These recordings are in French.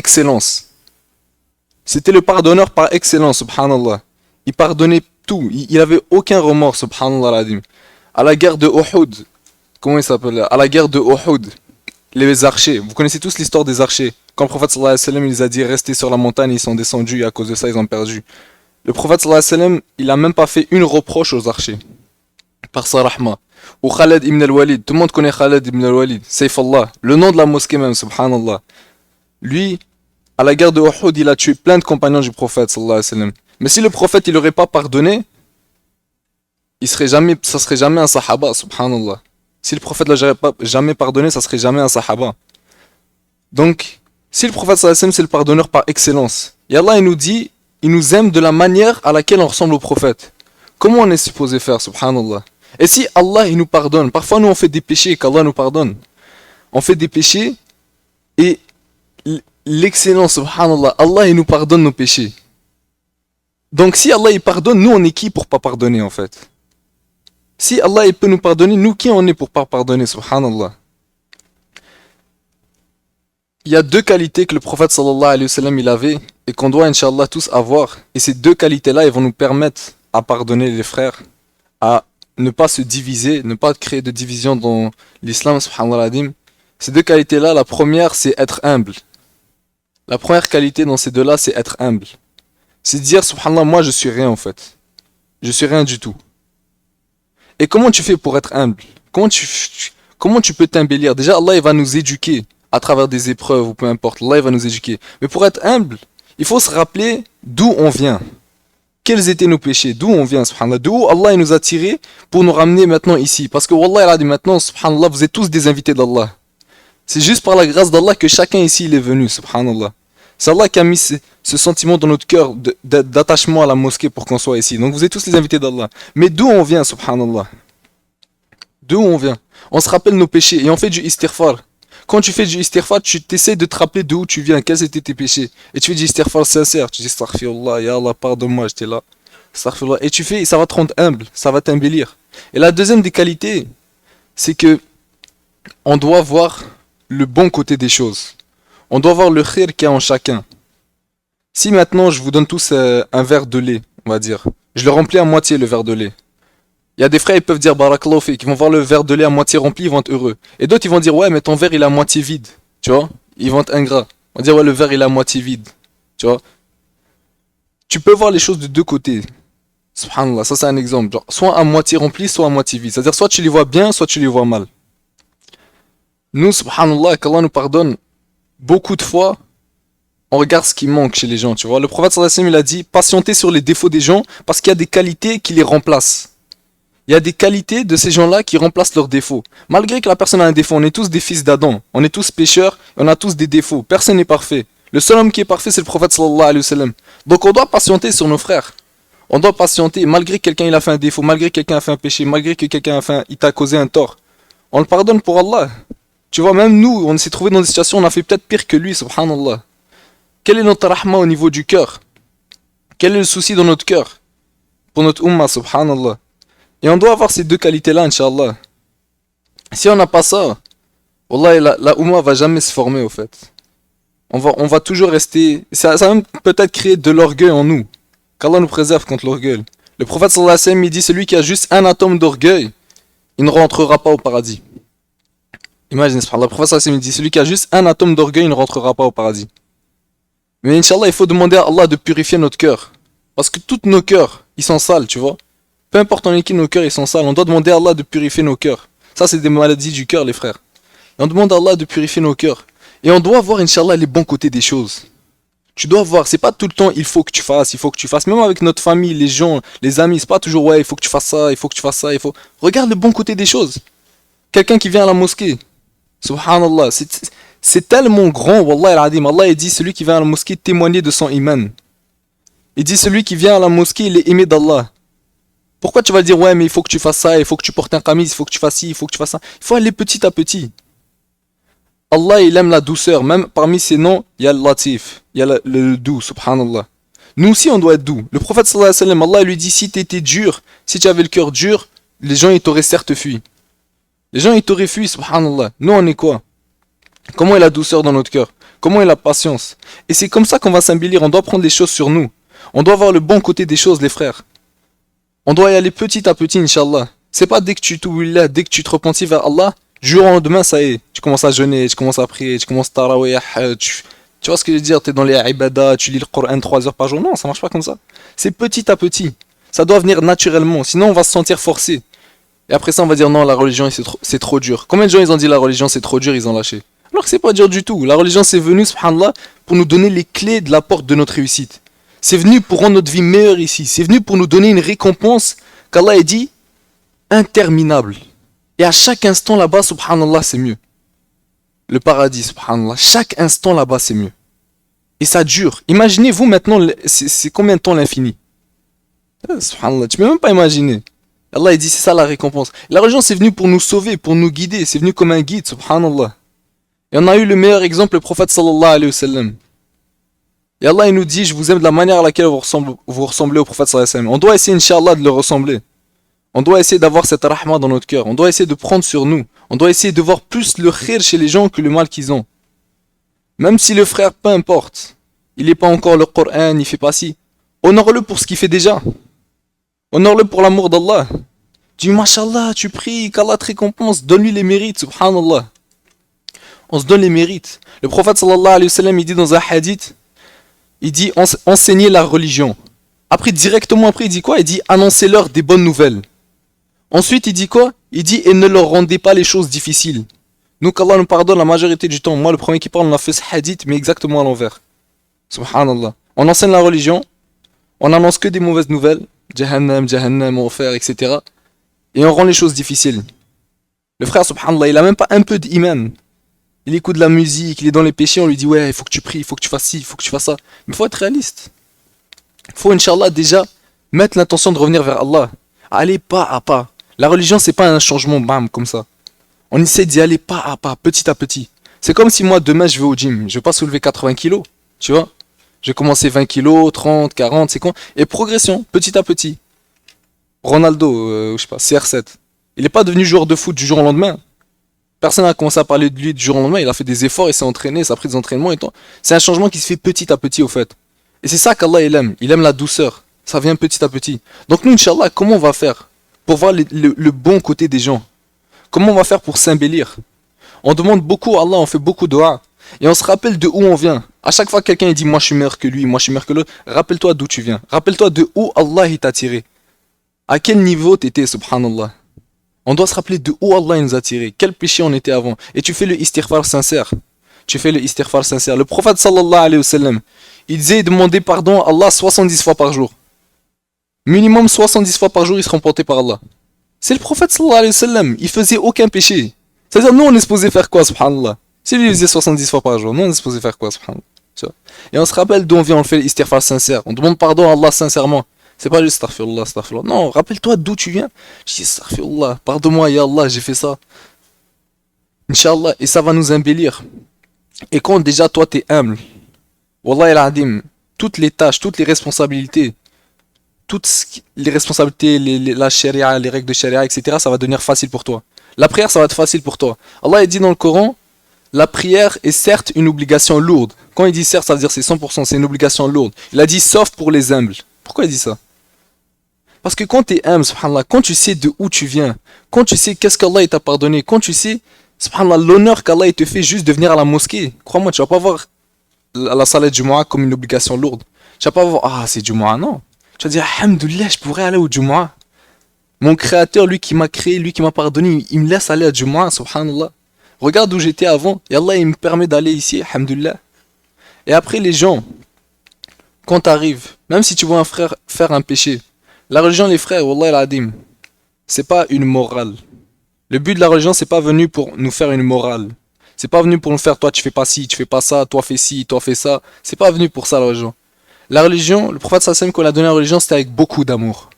excellence. C'était le pardonneur par excellence, subhanallah. Il pardonnait tout, il avait aucun remords, subhanallah al-azim. À la guerre de Uhud, comment il s'appelle? À la guerre de Uhud, les archers, vous connaissez tous l'histoire des archers. Quand le prophète sallallahu alayhi wa sallam, il les a dit restez sur la montagne, ils sont descendus et à cause de ça ils ont perdu. Le prophète sallallahu alayhi wa sallam, il a même pas fait une reproche aux archers. Par sa rahma. Ou Khaled ibn al-Walid, tout le monde connaît Khaled ibn al-Walid, Saifallah, le nom de la mosquée même, subhanallah. Lui, à la guerre de Uhud, il a tué plein de compagnons du prophète sallallahu alayhi wa sallam. Mais si le prophète il aurait pas pardonné, ça serait jamais un sahaba, subhanallah. Si le prophète ne l'aurait pas jamais pardonné, ça serait jamais un sahaba. Donc, si le prophète sallallahu alayhi wa sallam c'est le pardonneur par excellence, et Allah il nous dit, il nous aime de la manière à laquelle on ressemble au prophète. Comment on est supposé faire, subhanallah? Et si Allah il nous pardonne, parfois nous on fait des péchés qu'Allah nous pardonne. On fait des péchés et l'excellence, subhanallah, Allah il nous pardonne nos péchés. Donc si Allah il pardonne, nous on est qui pour pas pardonner en fait? Si Allah il peut nous pardonner, nous qui on est pour pas pardonner, subhanallah? Il y a deux qualités que le prophète sallallahu alayhi wa sallam il avait et qu'on doit inshallah tous avoir. Et ces deux qualités-là, elles vont nous permettre à pardonner les frères, à ne pas se diviser, ne pas créer de division dans l'islam, subhanallah. Ces deux qualités-là, la première c'est être humble. La première qualité dans ces deux-là, c'est être humble. C'est dire, subhanallah, moi je suis rien en fait. Je suis rien du tout. Et comment tu fais pour être humble? Comment tu peux t'embellir? Déjà, Allah il va nous éduquer à travers des épreuves ou peu importe. Allah il va nous éduquer. Mais pour être humble, il faut se rappeler d'où on vient. Quels étaient nos péchés? D'où on vient, subhanallah? D'où Allah il nous a tirés pour nous ramener maintenant ici? Parce que Wallah il a dit maintenant, subhanallah, vous êtes tous des invités d'Allah. C'est juste par la grâce d'Allah que chacun ici il est venu, subhanallah. C'est Allah qui a mis ce sentiment dans notre cœur d'attachement à la mosquée pour qu'on soit ici. Donc vous êtes tous les invités d'Allah. Mais d'où on vient, subhanallah? D'où on vient? On se rappelle nos péchés et on fait du istighfar. Quand tu fais du istighfar, tu t'essaies de te rappeler d'où tu viens, quels étaient tes péchés. Et tu fais du istighfar sincère. Tu dis astaghfirullah, ya Allah, pardonne-moi, j'étais là. Astaghfirullah. Et tu fais, ça va te rendre humble, ça va t'embellir. Et la deuxième des qualités, c'est que on doit voir le bon côté des choses. On doit voir le khir qu'il y a en chacun. Si maintenant je vous donne tous un verre de lait, on va dire, je le remplis à moitié le verre de lait. Il y a des frères, ils peuvent dire barakallahu fik, qui vont voir le verre de lait à moitié rempli, ils vont être heureux. Et d'autres, ils vont dire ouais, mais ton verre il est à moitié vide. Tu vois? Ils vont être ingrats. On va dire ouais, le verre il est à moitié vide. Tu vois? Tu peux voir les choses de deux côtés. Subhanallah, ça c'est un exemple. Genre, soit à moitié rempli, soit à moitié vide. C'est-à-dire soit tu les vois bien, soit tu les vois mal. Nous, subhanallah, qu'Allah nous pardonne, beaucoup de fois, on regarde ce qui manque chez les gens, tu vois. Le prophète sallallahu alayhi wa sallam, il a dit, patientez sur les défauts des gens, parce qu'il y a des qualités qui les remplacent. Il y a des qualités de ces gens-là qui remplacent leurs défauts. Malgré que la personne a un défaut, on est tous des fils d'Adam, on est tous pécheurs, on a tous des défauts, personne n'est parfait. Le seul homme qui est parfait, c'est le prophète sallallahu alayhi wa sallam. Donc on doit patienter sur nos frères. On doit patienter, malgré que quelqu'un il a fait un défaut, malgré que quelqu'un a fait un péché, malgré que quelqu'un il t'a causé un tort. On le pardonne pour Allah. Tu vois, même nous, on s'est trouvé dans des situations où on a fait peut-être pire que lui, subhanallah. Quel est notre rahma au niveau du cœur? Quel est le souci dans notre cœur? Pour notre ummah, subhanallah. Et on doit avoir ces deux qualités-là, inshallah. Si on n'a pas ça, wallah, la ummah va jamais se former, au fait. On va toujours rester... Ça va même peut-être créer de l'orgueil en nous. Qu'Allah nous préserve contre l'orgueil. Le prophète sallallahu alayhi wa sallam, il dit, celui qui a juste un atome d'orgueil, il ne rentrera pas au paradis. Imagine, le prophète sallallahu alayhi wa sallam, il dit, celui qui a juste un atome d'orgueil, il ne rentrera pas au paradis. Mais inshallah, il faut demander à Allah de purifier notre cœur. Parce que tous nos cœurs, ils sont sales, tu vois. Peu importe en qui nos cœurs, ils sont sales. On doit demander à Allah de purifier nos cœurs. Ça, c'est des maladies du cœur, les frères. Et on demande à Allah de purifier nos cœurs. Et on doit voir, inshallah, les bons côtés des choses. Tu dois voir, c'est pas tout le temps, il faut que tu fasses, il faut que tu fasses. Même avec notre famille, les gens, les amis, c'est pas toujours, ouais, il faut que tu fasses ça, il faut que tu fasses ça, il faut... Regarde le bon côté des choses. Quelqu'un qui vient à la mosquée, subhanallah, c'est tellement grand, wallah al-adim. Allah il dit, celui qui vient à la mosquée témoigner de son iman. Il dit, celui qui vient à la mosquée, il est aimé d'Allah. Pourquoi tu vas dire, ouais, mais il faut que tu fasses ça, il faut que tu portes un qamis, il faut que tu fasses ci, il faut que tu fasses ça. Il faut aller petit à petit. Allah, il aime la douceur. Même parmi ses noms, il y a le latif, il y a le doux, subhanallah. Nous aussi, on doit être doux. Le prophète sallallahu alayhi wa sallam, Allah lui dit, si tu étais dur, si tu avais le cœur dur, les gens, ils t'auraient certes fui. Les gens, ils t'auraient fui, subhanallah. Nous, on est quoi? Comment est la douceur dans notre cœur? comment est la patience. Et c'est comme ça qu'on va s'embellir, on doit prendre les choses sur nous. On doit voir le bon côté des choses, les frères. On doit y aller petit à petit, Inch'Allah. C'est pas dès que tu t'oublies là, dès que tu te repentis vers Allah, du jour au lendemain, ça y est. Tu commences à jeûner, tu commences à prier, tu commences à tarawih, tu vois ce que je veux dire, tu es dans les ibadah, tu lis le Coran 3 heures par jour. Non, ça marche pas comme ça. C'est petit à petit. Ça doit venir naturellement, sinon on va se sentir forcé. Et après ça, on va dire non, la religion c'est trop dur. Combien de gens ils ont dit la religion c'est trop dur, ils ont lâché. Alors que c'est pas dur du tout. La religion c'est venu, subhanallah, pour nous donner les clés de la porte de notre réussite. C'est venu pour rendre notre vie meilleure ici. C'est venu pour nous donner une récompense qu'Allah a dit interminable. Et à chaque instant là-bas, subhanallah, c'est mieux. Le paradis, subhanallah, chaque instant là-bas, c'est mieux. Et ça dure. Imaginez-vous maintenant, c'est combien de temps l'infini? Subhanallah, tu peux même pas imaginer. Allah il dit c'est ça la récompense. La religion c'est venu pour nous sauver, pour nous guider. C'est venu comme un guide, subhanallah. Et on a eu le meilleur exemple, le prophète sallallahu alayhi wa sallam. Et Allah il nous dit, je vous aime de la manière à laquelle vous ressemblez au prophète sallallahu alayhi wa sallam. On doit essayer, Inch'Allah, de le ressembler. On doit essayer d'avoir cette rahma dans notre cœur. On doit essayer de prendre sur nous. On doit essayer de voir plus le khir chez les gens que le mal qu'ils ont. Même si le frère, peu importe, il n'est pas encore le Coran, il fait pas ci. Honore-le pour ce qu'il fait déjà. Honore-le pour l'amour d'Allah. Dis, mashallah, tu pries, qu'Allah te récompense. Donne-lui les mérites, subhanallah. On se donne les mérites. Le prophète sallallahu alayhi wa sallam, il dit dans un hadith, il dit enseigner la religion. Après, directement après, il dit quoi? Il dit annoncez-leur des bonnes nouvelles. Ensuite, il dit quoi? Il dit et ne leur rendez pas les choses difficiles. Nous, qu'Allah nous pardonne la majorité du temps. Moi, le premier qui parle, on a fait ce hadith, mais exactement à l'envers. Subhanallah. On enseigne la religion, on annonce que des mauvaises nouvelles, Jahannam, Jahannam, enfer, etc. Et on rend les choses difficiles. Le frère, subhanallah, il a même pas un peu d'iman. Il écoute de la musique, il est dans les péchés, on lui dit ouais, il faut que tu pries, il faut que tu fasses ci, il faut que tu fasses ça. Mais il faut être réaliste. Il faut, Inch'Allah, déjà mettre l'intention de revenir vers Allah. Aller pas à pas. La religion, c'est pas un changement, bam, comme ça. On essaie d'y aller pas à pas, petit à petit. C'est comme si moi, demain, je vais au gym. Je vais pas soulever 80 kilos, tu vois. Je vais commencer 20 kilos, 30, 40, c'est quoi. Et progression, petit à petit. Ronaldo, je sais pas, CR7. Il n'est pas devenu joueur de foot du jour au lendemain. Personne n'a commencé à parler de lui du jour au lendemain. Il a fait des efforts, il s'est entraîné, ça a pris des entraînements. Et tout. C'est un changement qui se fait petit à petit, au fait. Et c'est ça qu'Allah il aime. Il aime la douceur. Ça vient petit à petit. Donc nous, Inch'Allah, comment on va faire pour voir le bon côté des gens? Comment on va faire pour s'embellir? On demande beaucoup à Allah, on fait beaucoup de dua. Et on se rappelle de où on vient. À chaque fois que quelqu'un dit moi je suis meilleur que lui, moi je suis meilleur que l'autre, rappelle-toi d'où tu viens. Rappelle-toi de où Allah il t'a tiré. À quel niveau t'étais, subhanallah. On doit se rappeler de où Allah il nous a tiré. Quel péché on était avant. Et tu fais le istighfar sincère. Tu fais le istighfar sincère. Le prophète sallallahu alayhi wa sallam, il disait demander pardon à Allah 70 fois par jour. Minimum 70 fois par jour, il se remportait par Allah. C'est le prophète sallallahu alayhi wa sallam. Il faisait aucun péché. C'est-à-dire, nous, on est supposé faire quoi, subhanallah? Si lui, il faisait 70 fois par jour, nous, on est supposé faire quoi, subhanallah? Et on se rappelle d'où on vient, on fait l'istighfar sincère. On demande pardon à Allah sincèrement. C'est pas juste astaghfirullah, astaghfirullah. Non, rappelle-toi d'où tu viens. Je dis astaghfirullah, pardonne-moi, ya Allah, j'ai fait ça. Inch'Allah, et ça va nous embellir. Et quand déjà toi t'es humble, Wallah al-Adim, toutes les tâches, toutes les responsabilités, la sharia, les règles de sharia, etc., ça va devenir facile pour toi. La prière, ça va être facile pour toi. Allah il dit dans le Coran, la prière est certes une obligation lourde. Quand il dit certes, ça veut dire c'est 100%, c'est une obligation lourde. Il a dit sauf pour les humbles. Pourquoi il dit ça? Parce que quand tu es humble, subhanallah, quand tu sais de où tu viens, quand tu sais qu'est-ce qu'Allah t'a pardonné, quand tu sais, subhanallah, l'honneur qu'Allah te fait juste de venir à la mosquée, crois-moi, tu vas pas voir la salat Jumu'ah comme une obligation lourde. Tu vas pas voir, ah c'est Jumu'ah, non. Tu vas dire, alhamdoulilah, je pourrais aller au Jumu'ah. Mon créateur, lui qui m'a créé, lui qui m'a pardonné, il me laisse aller à Jumu'ah, subhanallah. Regarde où j'étais avant, et Allah il me permet d'aller ici, alhamdoulilah. Et après les gens, quand t'arrives, même si tu vois un frère faire un péché, la religion, les frères, wallah al-adim, c'est pas une morale. Le but de la religion, c'est pas venu pour nous faire une morale. C'est pas venu pour nous faire, toi tu fais pas ci, tu fais pas ça, toi fais ci, toi fais ça. C'est pas venu pour ça la religion. La religion, le prophète sallallahu alayhi wa sallam, quand il a donné la religion, c'était avec beaucoup d'amour.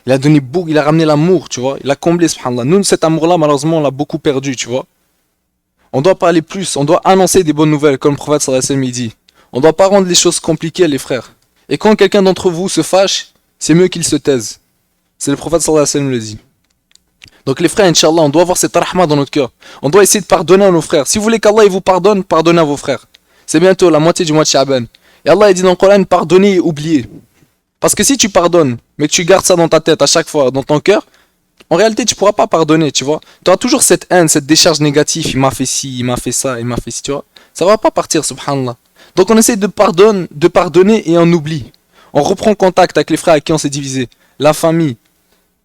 Il a donné beaucoup, il a ramené l'amour, tu vois. Il a comblé, subhanallah. Nous, cet amour-là, malheureusement, on l'a beaucoup perdu, tu vois. On doit parler plus, on doit annoncer des bonnes nouvelles, comme le prophète sallallahu alayhi wa sallam dit. On doit pas rendre les choses compliquées, les frères. Et quand quelqu'un d'entre vous se fâche, c'est mieux qu'il se taise. C'est le prophète sallallahu alayhi wa sallam le dit. Donc les frères, Inch'Allah, on doit avoir cette rahma dans notre cœur. On doit essayer de pardonner à nos frères. Si vous voulez qu'Allah vous pardonne, pardonnez à vos frères. C'est bientôt la moitié du mois de Sha'ban. Et Allah il dit dans le Coran, pardonner et oublier. Parce que si tu pardonnes, mais que tu gardes ça dans ta tête à chaque fois, dans ton cœur, en réalité, tu pourras pas pardonner, tu vois. Tu auras toujours cette haine, cette décharge négative. Il m'a fait ci, il m'a fait ça, il m'a fait ci, tu vois. Ça va pas partir, subhanallah. Donc on essaie de pardonner et on oublie. On reprend contact avec les frères avec qui on s'est divisé. La famille,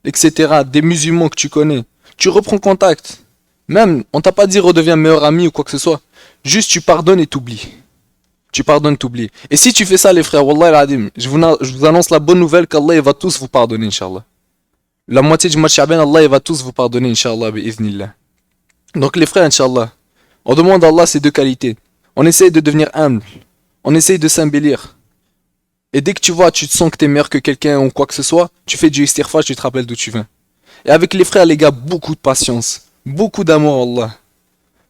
etc. Des musulmans que tu connais. Tu reprends contact. Même, on t'a pas dit redeviens meilleur ami ou quoi que ce soit. Juste tu pardonnes et t'oublies. Tu pardonnes, t'oublies. Et si tu fais ça, les frères, Wallah al-Adim, je vous annonce la bonne nouvelle qu'Allah il va tous vous pardonner, Inch'Allah. La moitié du mois de Sha'ban, Allah il va tous vous pardonner, Inch'Allah, bi'iznillah. Donc les frères, Inch'Allah, on demande à Allah ces deux qualités. On essaye de devenir humble. On essaye de s'embellir. Et dès que tu vois, tu te sens que tu es meilleur que quelqu'un ou quoi que ce soit, tu fais du istighfar, tu te rappelles d'où tu viens. Et avec les frères, les gars, beaucoup de patience. Beaucoup d'amour, Allah.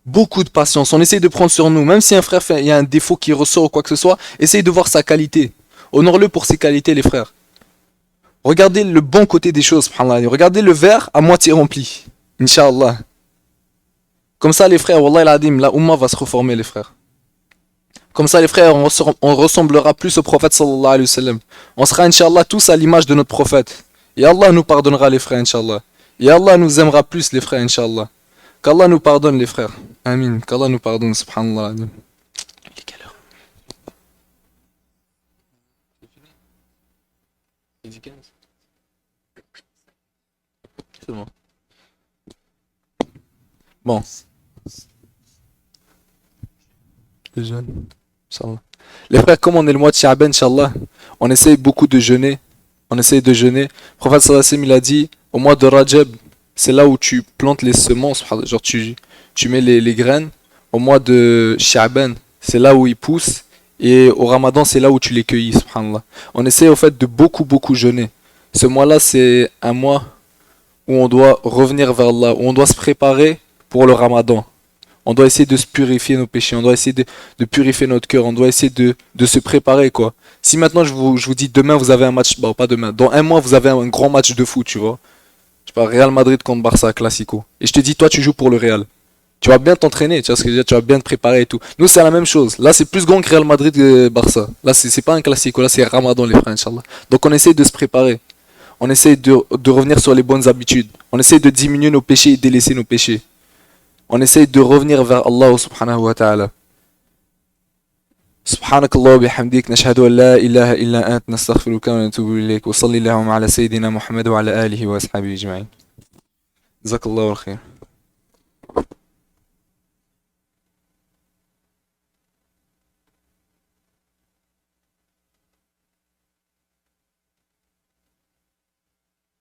Beaucoup de patience. On essaye de prendre sur nous. Même si un frère il y a un défaut qui ressort ou quoi que ce soit, essaye de voir sa qualité. Honore-le pour ses qualités, les frères. Regardez le bon côté des choses, subhanallah. Regardez le verre à moitié rempli. Inch'Allah. Comme ça, les frères, Wallah al-Adim, la Ummah va se reformer, les frères. Comme ça, les frères, on ressemblera plus au prophète sallallahu alayhi wa sallam. On sera, Inch'Allah, tous à l'image de notre prophète. Et Allah nous pardonnera, les frères, Inch'Allah. Et Allah nous aimera plus, les frères, Inch'Allah. Qu'Allah nous pardonne, les frères. Amin. Qu'Allah nous pardonne, subhanallah. Il est quelle heure? Il dit 15. C'est bon. Bon. Les jeunes. Inch'Allah. Les frères, comme on est le mois de Sha'ban, Inch'Allah, on essaye beaucoup de jeûner. On essaye de jeûner. Le prophète sallallahu alayhi wa sallam, il a dit, au mois de Rajab, c'est là où tu plantes les semences, genre tu mets les graines. Au mois de Sha'ban, c'est là où ils poussent. Et au Ramadan, c'est là où tu les cueillis, subhanallah. On essaie au fait de beaucoup jeûner. Ce mois-là, c'est un mois où on doit revenir vers Allah, où on doit se préparer pour le Ramadan. On doit essayer de se purifier nos péchés, on doit essayer de purifier notre cœur, on doit essayer de se préparer, quoi. Si maintenant je vous dis demain vous avez un match, bon pas demain, dans un mois vous avez un grand match de foot, tu vois. Je sais pas, Real Madrid contre Barça, Classico. Et je te dis, toi tu joues pour le Real. Tu vas bien t'entraîner, tu vois ce que je veux dire, tu vas bien te préparer et tout. Nous c'est la même chose. Là c'est plus grand que Real Madrid que Barça. Là c'est pas un Classico, là c'est Ramadan les frères, Inch'Allah. Donc on essaie de se préparer. On essaie de revenir sur les bonnes habitudes. On essaie de diminuer nos péchés et délaisser nos péchés. On essaie de revenir vers Allah subhanahu wa ta'ala. سبحانك الله وبحمدك نشهد أن لا إله إلا أنت نستغفرك ونتوب إليك وصلي اللهم على سيدنا محمد وعلى آله وأصحابه أجمعين جزاك الله الخير